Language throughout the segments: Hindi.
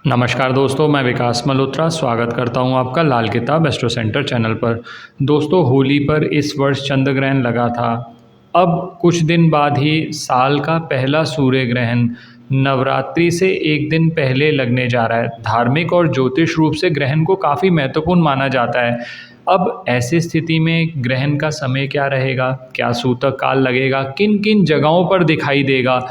नमस्कार दोस्तों, मैं विकास मल्होत्रा स्वागत करता हूं आपका लाल किताब एस्ट्रो सेंटर चैनल पर। दोस्तों, होली पर इस वर्ष चंद्र ग्रहण लगा था। अब कुछ दिन बाद ही साल का पहला सूर्य ग्रहण नवरात्रि से एक दिन पहले लगने जा रहा है। धार्मिक और ज्योतिष रूप से ग्रहण को काफ़ी महत्वपूर्ण माना जाता है। अब ऐसी स्थिति में ग्रहण का समय क्या रहेगा, क्या सूतक काल लगेगा, किन किन जगहों पर दिखाई देगा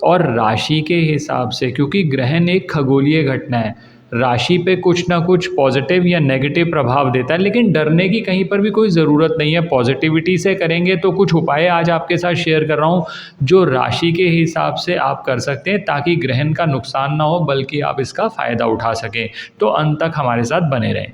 और राशि के हिसाब से, क्योंकि ग्रहण एक खगोलीय घटना है, राशि पे कुछ ना कुछ पॉजिटिव या नेगेटिव प्रभाव देता है। लेकिन डरने की कहीं पर भी कोई ज़रूरत नहीं है, पॉजिटिविटी से करेंगे। तो कुछ उपाय आज आपके साथ शेयर कर रहा हूँ जो राशि के हिसाब से आप कर सकते हैं, ताकि ग्रहण का नुकसान ना हो बल्कि आप इसका फ़ायदा उठा सकें। तो अंत तक हमारे साथ बने रहें।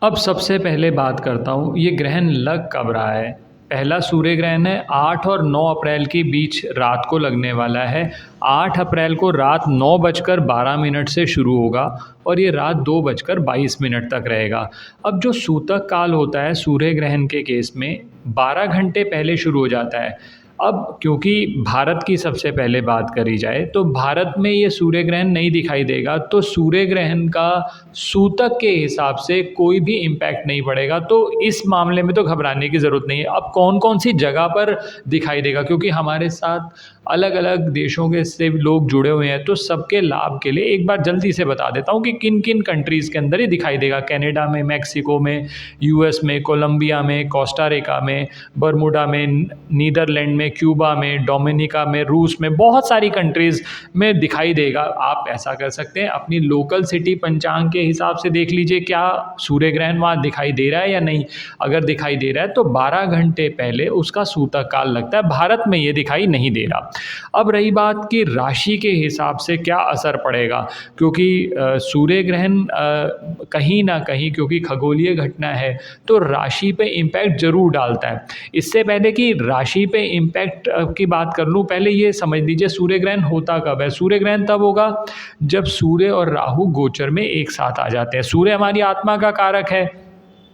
अब सबसे पहले बात करता हूँ, ये ग्रहण लग कब रहा है। पहला सूर्य ग्रहण है 8 और 9 अप्रैल के बीच रात को लगने वाला है। 8 अप्रैल को रात 9:12 से शुरू होगा और ये रात 2:22 तक रहेगा। अब जो सूतक काल होता है सूर्य ग्रहण के केस में 12 घंटे पहले शुरू हो जाता है। अब क्योंकि भारत की सबसे पहले बात करी जाए तो भारत में ये सूर्य ग्रहण नहीं दिखाई देगा, तो सूर्य ग्रहण का सूतक के हिसाब से कोई भी इम्पैक्ट नहीं पड़ेगा। तो इस मामले में तो घबराने की ज़रूरत नहीं है। अब कौन कौन सी जगह पर दिखाई देगा, क्योंकि हमारे साथ अलग अलग देशों के से लोग जुड़े हुए हैं, तो सबके लाभ के लिए एक बार जल्दी से बता देता हूँ कि किन किन कंट्रीज़ के अंदर ये दिखाई देगा। कनाडा में, मैक्सिको में, यूएस में, कोलंबिया में, कोस्टा रिका में, बरमूडा में, नीदरलैंड में, क्यूबा में, डोमिनिका में, रूस में, बहुत सारी कंट्रीज़ में दिखाई देगा। आप ऐसा कर सकते हैं, अपनी लोकल सिटी पंचांग के हिसाब से देख लीजिए क्या सूर्य ग्रहण वहाँ दिखाई दे रहा है या नहीं। अगर दिखाई दे रहा है तो 12 घंटे पहले उसका सूतक काल लगता है। भारत में ये दिखाई नहीं दे रहा। अब रही बात कि राशि के हिसाब से क्या असर पड़ेगा, क्योंकि सूर्य ग्रहण कहीं ना कहीं, क्योंकि खगोलीय घटना है, तो राशि पे इम्पैक्ट जरूर डालता है। इससे पहले कि राशि पे इम्पैक्ट की बात कर लूँ, पहले ये समझ लीजिए सूर्य ग्रहण होता कब है। सूर्य ग्रहण तब होगा जब सूर्य और राहु गोचर में एक साथ आ जाते हैं। सूर्य हमारी आत्मा का कारक है,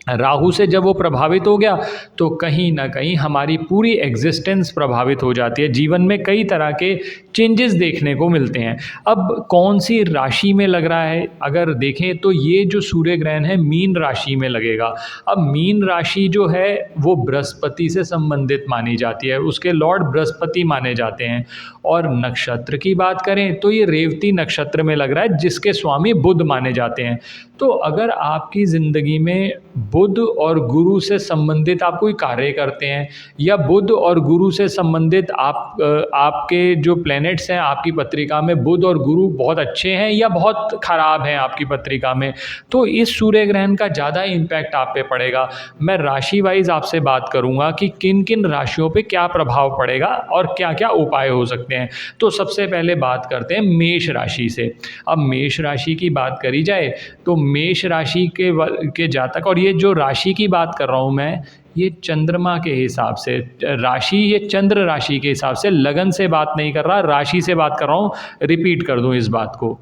राहु से जब वो प्रभावित हो गया तो कहीं ना कहीं हमारी पूरी एग्जिस्टेंस प्रभावित हो जाती है। जीवन में कई तरह के चेंजेस देखने को मिलते हैं। अब कौन सी राशि में लग रहा है, अगर देखें तो ये जो सूर्य ग्रहण है मीन राशि में लगेगा। अब मीन राशि जो है वो बृहस्पति से संबंधित मानी जाती है, उसके लॉर्ड बृहस्पति माने जाते हैं। और नक्षत्र की बात करें तो ये रेवती नक्षत्र में लग रहा है, जिसके स्वामी बुध माने जाते हैं। तो अगर आपकी ज़िंदगी में बुध और गुरु से संबंधित आप कोई कार्य करते हैं, या बुध और गुरु से संबंधित आपके जो प्लैनेट्स हैं आपकी पत्रिका में, बुध और गुरु बहुत अच्छे हैं या बहुत ख़राब हैं आपकी पत्रिका में, तो इस सूर्य ग्रहण का ज़्यादा इम्पैक्ट आप पे पड़ेगा। मैं राशि वाइज आपसे बात करूँगा कि किन किन राशियों पे क्या प्रभाव पड़ेगा और क्या क्या उपाय हो सकते हैं। तो सबसे पहले बात करते हैं मेष राशि से। अब मेष राशि की बात करी जाए तो मेष राशि के जातक, और ये जो राशि की बात कर रहा हूँ मैं, ये चंद्रमा के हिसाब से राशि, ये चंद्र राशि के हिसाब से, लगन से बात नहीं कर रहा, राशि से बात कर रहा हूँ। रिपीट कर दूँ इस बात को।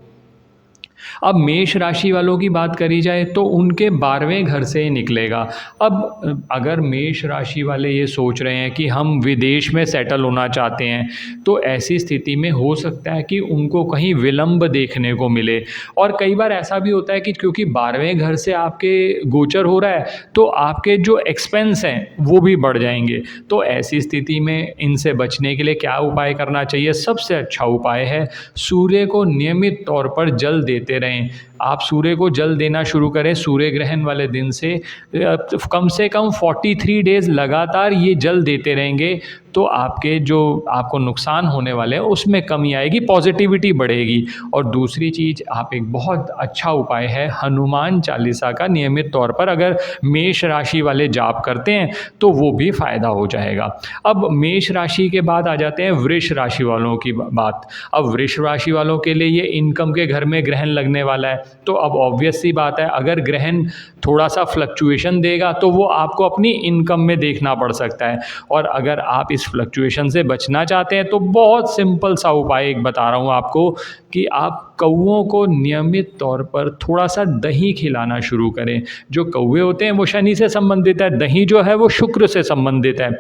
अब मेष राशि वालों की बात करी जाए तो उनके 12वें घर से ही निकलेगा। अब अगर मेष राशि वाले ये सोच रहे हैं कि हम विदेश में सेटल होना चाहते हैं, तो ऐसी स्थिति में हो सकता है कि उनको कहीं विलंब देखने को मिले। और कई बार ऐसा भी होता है कि क्योंकि 12वें घर से आपके गोचर हो रहा है, तो आपके जो एक्सपेंस हैं वो भी बढ़ जाएंगे। तो ऐसी स्थिति में इनसे बचने के लिए क्या उपाय करना चाहिए? सबसे अच्छा उपाय है सूर्य को नियमित तौर पर जल देते रहें। आप सूर्य को जल देना शुरू करें सूर्य ग्रहण वाले दिन से कम 43 डेज़ लगातार ये जल देते रहेंगे, तो आपको नुकसान होने वाले हैं उसमें कमी आएगी, पॉजिटिविटी बढ़ेगी। और दूसरी चीज़, आप एक बहुत अच्छा उपाय है हनुमान चालीसा का नियमित तौर पर अगर मेष राशि वाले जाप करते हैं तो वो भी फ़ायदा हो जाएगा। अब मेष राशि के बाद आ जाते हैं वृष राशि वालों की बात। अब वृष राशि वालों के लिए ये इनकम के घर में ग्रहण लगने वाला है, तो अब ऑब्वियस सी बात है, अगर ग्रहण थोड़ा सा फ्लक्चुएशन देगा तो वो आपको अपनी इनकम में देखना पड़ सकता है। और अगर आप इस फ्लक्चुएशन से बचना चाहते हैं तो बहुत सिंपल सा उपाय एक बता रहा हूँ आपको कि आप कौवों को नियमित तौर पर थोड़ा-सा दही खिलाना शुरू करें। जो कौवे होते हैं वो शनि से संबंधित है, दही जो है वो शुक्र से संबंधित है।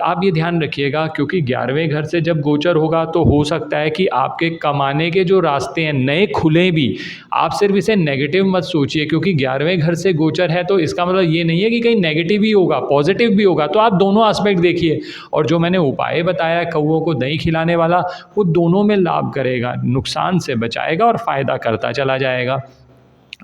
आप ये ध्यान रखिएगा क्योंकि 11वें घर से जब गोचर होगा तो हो सकता है कि आपके कमाने के जो रास्ते हैं नए खुलें भी। आप सिर्फ़ इसे नेगेटिव मत सोचिए क्योंकि 11वें घर से गोचर है तो इसका मतलब ये नहीं है कि कहीं नेगेटिव ही होगा, पॉज़िटिव भी होगा। तो आप दोनों एस्पेक्ट देखिए और जो मैंने उपाय बताया है कौवों को दही खिलाने वाला, वो दोनों में लाभ करेगा, नुकसान से बचाएगा और फ़ायदा करता चला जाएगा।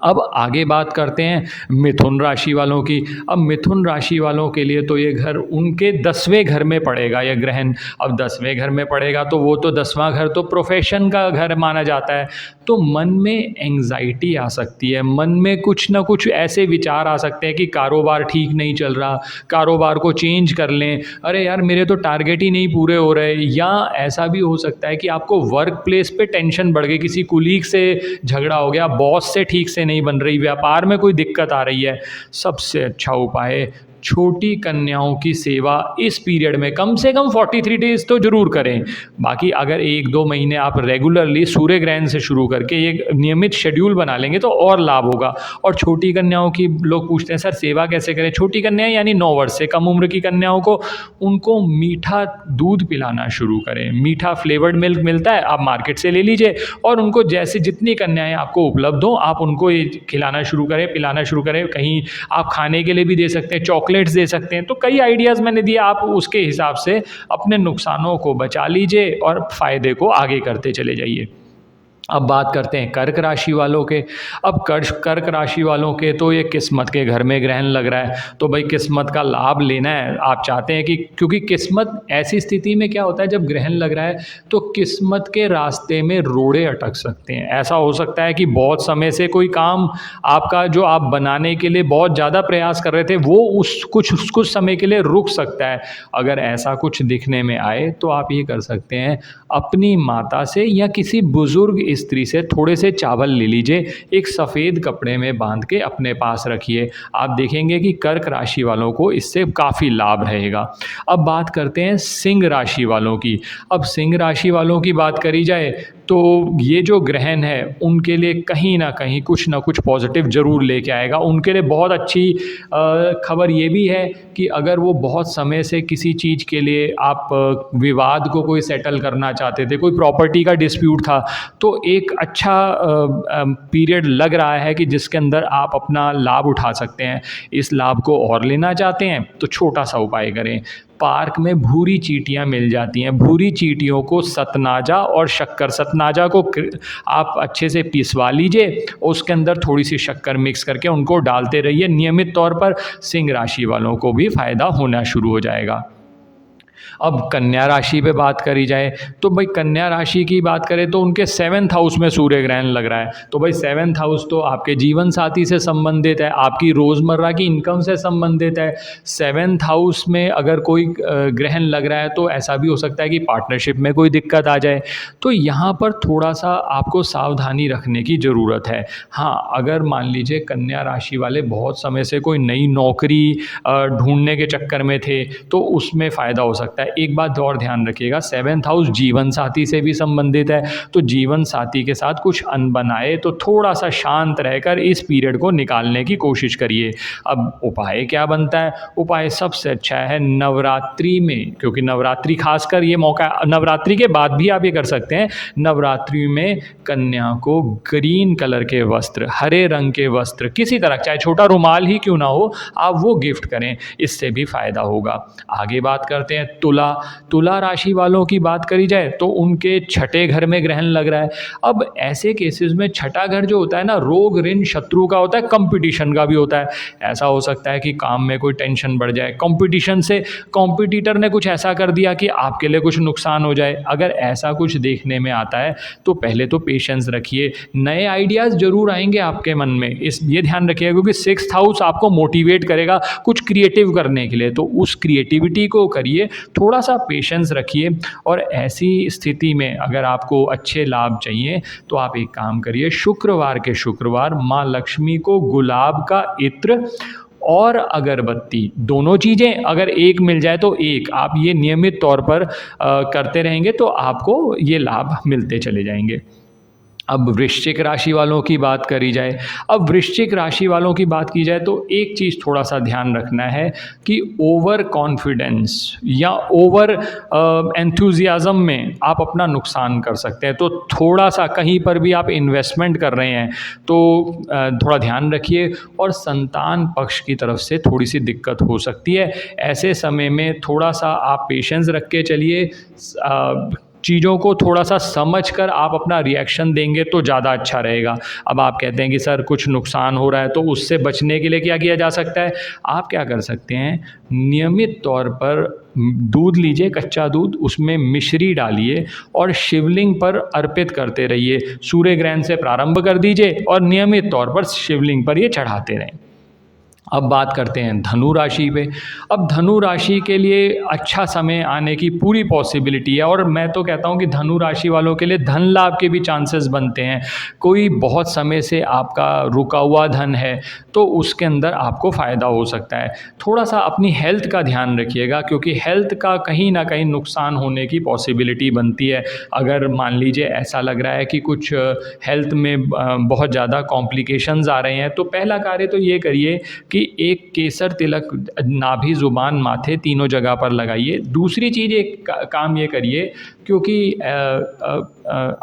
अब आगे बात करते हैं मिथुन राशि वालों की। अब मिथुन राशि वालों के लिए तो ये घर उनके 10वें घर में पड़ेगा ये ग्रहण। अब 10वें घर में पड़ेगा तो वो तो 10वां घर तो प्रोफ़ेशन का घर माना जाता है। तो मन में एंग्ज़ायटी आ सकती है, मन में कुछ ना कुछ ऐसे विचार आ सकते हैं कि कारोबार ठीक नहीं चल रहा, कारोबार को चेंज कर लें, अरे यार मेरे तो टारगेट ही नहीं पूरे हो रहे। या ऐसा भी हो सकता है कि आपको वर्क प्लेस पे टेंशन बढ़ गई, किसी कुलीग से झगड़ा हो गया, बॉस से ठीक से नहीं बन रही, व्यापार में कोई दिक्कत आ रही है। सबसे अच्छा उपाय है छोटी कन्याओं की सेवा इस पीरियड में कम से कम 43 डेज़ तो ज़रूर करें। बाकी अगर 1-2 महीने आप रेगुलरली सूर्य ग्रहण से शुरू करके एक नियमित शेड्यूल बना लेंगे तो और लाभ होगा। और छोटी कन्याओं की लोग पूछते हैं सर सेवा कैसे करें? छोटी कन्याएँ यानी 9 वर्ष से कम उम्र की कन्याओं को उनको मीठा दूध पिलाना शुरू करें। मीठा फ्लेवर्ड मिल्क मिलता है, आप मार्केट से ले लीजिए और उनको जैसे जितनी कन्याएँ आपको उपलब्ध हों आप उनको ये खिलाना शुरू करें, पिलाना शुरू करें। कहीं आप खाने के लिए भी दे सकते हैं, चॉकलेट्स दे सकते हैं। तो कई आइडियाज़ मैंने दिए, आप उसके हिसाब से अपने नुकसानों को बचा लीजिए और फ़ायदे को आगे करते चले जाइए। अब बात करते हैं कर्क राशि वालों के। अब कर्क राशि वालों के तो ये किस्मत के घर में ग्रहण लग रहा है, तो भाई किस्मत का लाभ लेना है। आप चाहते हैं कि क्योंकि किस्मत ऐसी स्थिति में क्या होता है जब ग्रहण लग रहा है तो किस्मत के रास्ते में रोड़े अटक सकते हैं। ऐसा हो सकता है कि बहुत समय से कोई काम आपका जो आप बनाने के लिए बहुत ज़्यादा प्रयास कर रहे थे वो कुछ समय के लिए रुक सकता है। अगर ऐसा कुछ दिखने में आए तो आप ये कर सकते हैं अपनी माता से या किसी बुज़ुर्ग स्त्री से थोड़े से चावल ले लीजिए, एक सफ़ेद कपड़े में बांध के अपने पास रखिए। आप देखेंगे कि कर्क राशि वालों को इससे काफ़ी लाभ रहेगा। अब बात करते हैं सिंह राशि वालों की। अब सिंह राशि वालों की बात करी जाए तो ये जो ग्रहण है उनके लिए कहीं न कहीं कुछ न कुछ पॉजिटिव ज़रूर लेके आएगा। उनके लिए बहुत अच्छी खबर ये भी है कि अगर वो बहुत समय से किसी चीज़ के लिए आप विवाद को कोई सेटल करना चाहते थे, कोई प्रॉपर्टी का डिस्प्यूट था, तो एक अच्छा पीरियड लग रहा है कि जिसके अंदर आप अपना लाभ उठा सकते हैं। इस लाभ को और लेना चाहते हैं तो छोटा सा उपाय करें। पार्क में भूरी चींटियाँ मिल जाती हैं, भूरी चींटियों को सतनाजा और शक्कर, सतनाजा को आप अच्छे से पिसवा लीजिए, उसके अंदर थोड़ी सी शक्कर मिक्स करके उनको डालते रहिए नियमित तौर पर। सिंह राशि वालों को भी फ़ायदा होना शुरू हो जाएगा। अब कन्या राशि पे बात करी जाए तो भाई कन्या राशि की बात करें तो उनके 7th हाउस में सूर्य ग्रहण लग रहा है। तो भाई 7th हाउस तो आपके जीवन साथी से संबंधित है, आपकी रोज़मर्रा की इनकम से संबंधित है। 7th हाउस में अगर कोई ग्रहण लग रहा है तो ऐसा भी हो सकता है कि पार्टनरशिप में कोई दिक्कत आ जाए। तो यहाँ पर थोड़ा सा आपको सावधानी रखने की ज़रूरत है। हाँ, अगर मान लीजिए कन्या राशि वाले बहुत समय से कोई नई नौकरी ढूंढने के चक्कर में थे तो उसमें फ़ायदा हो सकता है। एक बात और ध्यान रखिएगा, 7th हाउस जीवन साथी से भी संबंधित है, तो जीवन साथी के साथ कुछ अनबन आए तो थोड़ा सा शांत रहकर इस पीरियड को निकालने की कोशिश करिए। अब उपाय क्या बनता है? उपाय सबसे अच्छा है नवरात्रि में, क्योंकि नवरात्रि खासकर ये मौका, नवरात्रि के बाद भी आप ये कर सकते हैं। नवरात्रि में कन्या को ग्रीन कलर के वस्त्र, हरे रंग के वस्त्र, किसी तरह चाहे छोटा रुमाल ही क्यों ना हो, आप वो गिफ्ट करें, इससे भी फ़ायदा होगा। आगे बात करते हैं तुला राशि वालों की बात करी जाए तो उनके छठे घर में ग्रहण लग रहा है। अब ऐसे केसेस में छठा घर जो होता है ना, रोग ऋण शत्रु का होता है, कंपटीशन का भी होता है। ऐसा हो सकता है कि काम में कोई टेंशन बढ़ जाए, कंपटीशन से कॉम्पिटिटर ने कुछ ऐसा कर दिया कि आपके लिए कुछ नुकसान हो जाए। अगर ऐसा कुछ देखने में आता है तो पहले तो पेशेंस रखिए, नए आइडियाज़ ज़रूर आएंगे आपके मन में, ये ध्यान रखिएगा, क्योंकि 6th हाउस आपको मोटिवेट करेगा कुछ क्रिएटिव करने के लिए, तो उस क्रिएटिविटी को करिए, थोड़ा सा पेशेंस रखिए। और ऐसी स्थिति में अगर आपको अच्छे लाभ चाहिए तो आप एक काम करिए, शुक्रवार के शुक्रवार माँ लक्ष्मी को गुलाब का इत्र और अगरबत्ती, दोनों चीज़ें अगर एक मिल जाए तो एक, आप ये नियमित तौर पर करते रहेंगे तो आपको ये लाभ मिलते चले जाएंगे। अब वृश्चिक राशि वालों की बात करी जाए। अब वृश्चिक राशि वालों की बात की जाए तो एक चीज़ थोड़ा-सा ध्यान रखना है कि ओवर कॉन्फिडेंस या ओवर एंथुसियाज़्म में आप अपना नुकसान कर सकते हैं। तो थोड़ा-सा कहीं पर भी आप इन्वेस्टमेंट कर रहे हैं तो थोड़ा ध्यान रखिए, और संतान पक्ष की तरफ से थोड़ी-सी दिक्कत हो सकती है। ऐसे समय में थोड़ा-सा आप पेशेंस रख के चलिए, चीज़ों को थोड़ा-सा समझ कर आप अपना रिएक्शन देंगे तो ज़्यादा अच्छा रहेगा। अब आप कहते हैं कि सर कुछ नुकसान हो रहा है, तो उससे बचने के लिए क्या किया जा सकता है? आप क्या कर सकते हैं, नियमित तौर पर दूध लीजिए, कच्चा दूध, उसमें मिश्री डालिए और शिवलिंग पर अर्पित करते रहिए। सूर्य ग्रहण से प्रारंभ कर दीजिए और नियमित तौर पर शिवलिंग पर ये चढ़ाते रहें। अब बात करते हैं धनु राशि पे। अब धनु राशि के लिए अच्छा समय आने की पूरी पॉसिबिलिटी है, और मैं तो कहता हूँ कि धनु राशि वालों के लिए धन लाभ के भी चांसेस बनते हैं। कोई बहुत समय से आपका रुका हुआ धन है तो उसके अंदर आपको फ़ायदा हो सकता है। थोड़ा-सा अपनी हेल्थ का ध्यान रखिएगा, क्योंकि हेल्थ का कहीं न कहीं नुकसान होने की पॉसिबिलिटी बनती है। अगर मान लीजिए ऐसा लग रहा है कि कुछ हेल्थ में बहुत ज़्यादा कॉम्प्लिकेशंस आ रहे हैं, तो पहला कार्य तो ये करिए कि एक केसर तिलक नाभि, ज़ुबान, माथे तीनों जगह पर लगाइए। दूसरी चीज़, एक काम ये करिए, क्योंकि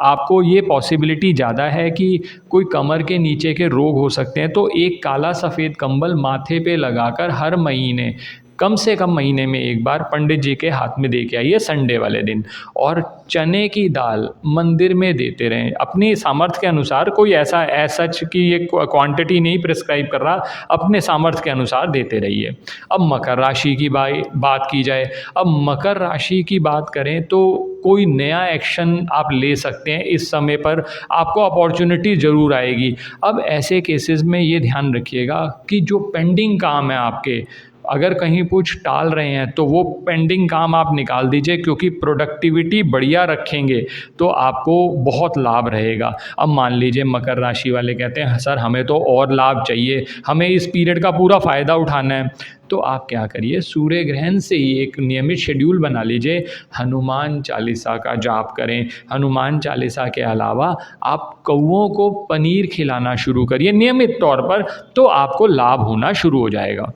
आपको ये पॉसिबिलिटी ज़्यादा है कि कोई कमर के नीचे के रोग हो सकते हैं, तो एक काला सफ़ेद कंबल माथे पे लगाकर हर महीने, कम से कम महीने में एक बार पंडित जी के हाथ में दे के आइए संडे वाले दिन। और चने की दाल मंदिर में देते रहें अपनी सामर्थ्य के अनुसार। कोई ऐसा सच कि ये क्वांटिटी नहीं प्रिस्क्राइब कर रहा, अपने सामर्थ्य के अनुसार देते रहिए। अब मकर राशि की बात की जाए। अब मकर राशि की बात करें तो कोई नया एक्शन आप ले सकते हैं। इस समय पर आपको अपॉर्चुनिटी ज़रूर आएगी। अब ऐसे केसेस में ये ध्यान रखिएगा कि जो पेंडिंग काम है आपके, अगर कहीं कुछ टाल रहे हैं तो वो पेंडिंग काम आप निकाल दीजिए, क्योंकि प्रोडक्टिविटी बढ़िया रखेंगे तो आपको बहुत लाभ रहेगा। अब मान लीजिए मकर राशि वाले कहते हैं सर हमें तो और लाभ चाहिए, हमें इस पीरियड का पूरा फ़ायदा उठाना है, तो आप क्या करिए, सूर्य ग्रहण से ही एक नियमित शेड्यूल बना लीजिए। हनुमान चालीसा का जाप करें। हनुमान चालीसा के अलावा आप कौओं को पनीर खिलाना शुरू करिए नियमित तौर पर, तो आपको लाभ होना शुरू हो जाएगा।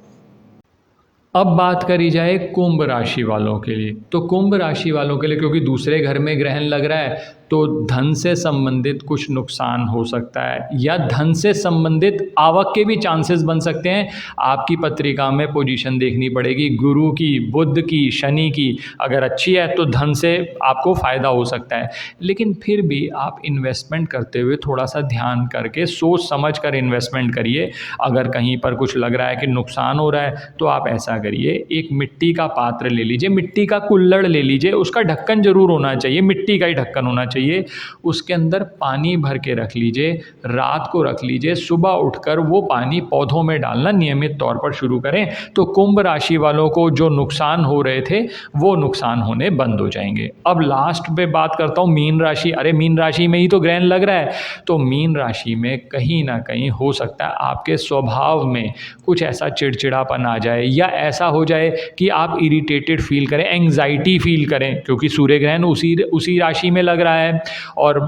अब बात करी जाए कुंभ राशि वालों के लिए। तो कुंभ राशि वालों के लिए, क्योंकि दूसरे घर में ग्रहण लग रहा है, तो धन से संबंधित कुछ नुकसान हो सकता है, या धन से संबंधित आवक के भी चांसेस बन सकते हैं। आपकी पत्रिका में पोजीशन देखनी पड़ेगी, गुरु की, बुध की, शनि की अगर अच्छी है तो धन से आपको फ़ायदा हो सकता है। लेकिन फिर भी आप इन्वेस्टमेंट करते हुए थोड़ा सा ध्यान करके सोच समझ कर इन्वेस्टमेंट करिए। अगर कहीं पर कुछ लग रहा है कि नुकसान हो रहा है तो आप ऐसा करिए, एक मिट्टी का पात्र ले लीजिए, मिट्टी का कुल्हड़ ले लीजिए, उसका ढक्कन ज़रूर होना चाहिए, मिट्टी का ही ढक्कन होना चाहिए। उसके अंदर पानी भर के रख लीजिए, रात को रख लीजिए, सुबह उठकर वो पानी पौधों में डालना नियमित तौर पर शुरू करें, तो कुंभ राशि वालों को जो नुकसान हो रहे थे वो नुकसान होने बंद हो जाएंगे। अब लास्ट पे बात करता हूँ मीन राशि। अरे मीन राशि में ही तो ग्रहण लग रहा है, तो मीन राशि में कहीं ना कहीं हो सकता है आपके स्वभाव में कुछ ऐसा चिड़चिड़ापन आ जाए, या ऐसा हो जाए कि आप इरिटेटेड फील करें, एंग्जाइटी फील करें, क्योंकि सूर्य ग्रहण उसी राशि में लग रहा है और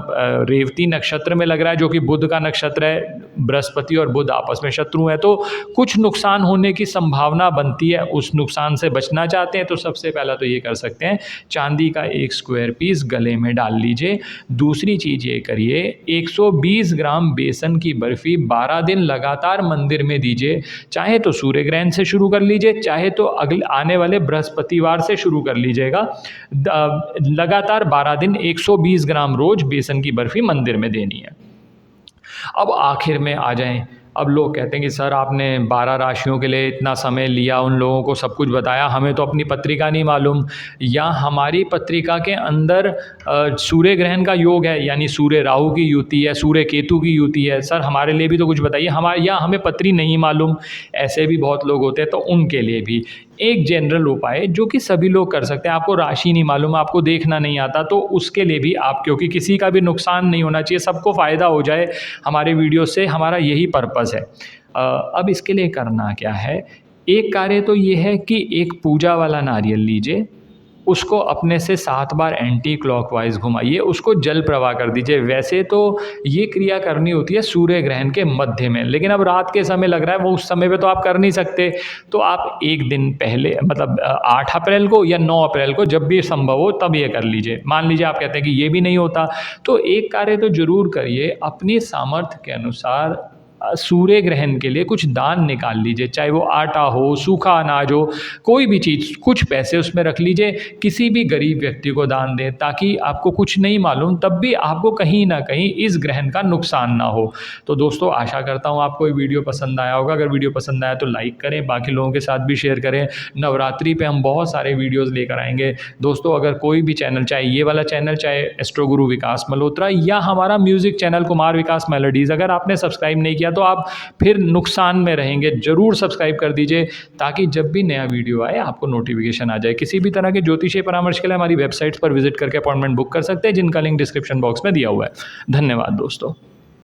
रेवती नक्षत्र में लग रहा है, जो कि बुध का नक्षत्र है। बृहस्पति और बुध आपस में शत्रु हैं, तो कुछ नुकसान होने की संभावना बनती है। उस नुकसान से बचना चाहते हैं तो सबसे पहला तो ये कर सकते हैं, चांदी का एक स्क्वायर पीस गले में डाल लीजिए। दूसरी चीज़ ये करिए, 120 ग्राम बेसन की बर्फ़ी 12 दिन लगातार मंदिर में दीजिए। चाहे तो सूर्य ग्रहण से शुरू कर लीजिए, चाहे तो अगले आने वाले बृहस्पतिवार से शुरू कर लीजिएगा। लगातार 12 दिन 120 ग्राम रोज़ बेसन की बर्फ़ी मंदिर में देनी है। अब आखिर में आ जाएं। अब लोग कहते हैं कि सर आपने 12 राशियों के लिए इतना समय लिया, उन लोगों को सब कुछ बताया, हमें तो अपनी पत्रिका नहीं मालूम, या हमारी पत्रिका के अंदर सूर्य ग्रहण का योग है, यानी सूर्य राहु की युति है, सूर्य केतु की युति है, सर हमारे लिए भी तो कुछ बताइए, या हमें पत्री नहीं मालूम। ऐसे भी बहुत लोग होते हैं, तो उनके लिए भी एक जनरल उपाय जो कि सभी लोग कर सकते हैं। आपको राशि नहीं मालूम, आपको देखना नहीं आता, तो उसके लिए भी आप, क्योंकि किसी का भी नुकसान नहीं होना चाहिए, सबको फ़ायदा हो जाए हमारे वीडियो से, हमारा यही पर्पस है। अब इसके लिए करना क्या है, एक कार्य तो ये है कि एक पूजा वाला नारियल लीजिए, उसको अपने से 7 बार एंटी क्लॉकवाइज़ घुमाइए, उसको जल प्रवाह कर दीजिए। वैसे तो ये क्रिया करनी होती है सूर्य ग्रहण के मध्य में, लेकिन अब रात के समय लग रहा है, वो उस समय पे तो आप कर नहीं सकते। तो आप 1 दिन पहले मतलब 8 अप्रैल को या 9 अप्रैल को जब भी संभव हो तब ये कर लीजिए। मान लीजिए आप कहते हैं कि ये भी नहीं होता, तो एक कार्य तो ज़रूर करिए, अपनी सामर्थ्य के अनुसार सूर्य ग्रहण के लिए कुछ दान निकाल लीजिए, चाहे वो आटा हो, सूखा अनाज हो, कोई भी चीज़, कुछ पैसे उसमें रख लीजिए, किसी भी गरीब व्यक्ति को दान दें, ताकि आपको कुछ नहीं मालूम तब भी आपको कहीं न कहीं इस ग्रहण का नुकसान ना हो। तो दोस्तों, आशा करता हूँ आपको ये वीडियो पसंद आया होगा। अगर वीडियो पसंद आया तो लाइक करें, बाकी लोगों के साथ भी शेयर करें। नवरात्रि पे हम बहुत सारे वीडियोज़ लेकर आएँगे। दोस्तों, अगर कोई भी चैनल, चाहे ये वाला चैनल, चाहे एस्ट्रो गुरु विकास मल्होत्रा या हमारा म्यूज़िक चैनल कुमार विकास मेलोडीज़, अगर आपने सब्सक्राइब नहीं किया तो आप फिर नुकसान में रहेंगे। ज़रूर सब्सक्राइब कर दीजिए, ताकि जब भी नया वीडियो आए आपको नोटिफिकेशन आ जाए। किसी भी तरह के ज्योतिषीय परामर्श के लिए हमारी वेबसाइट्स पर विजिट करके अपॉइंटमेंट बुक कर सकते हैं, जिनका लिंक डिस्क्रिप्शन बॉक्स में दिया हुआ है। धन्यवाद दोस्तों।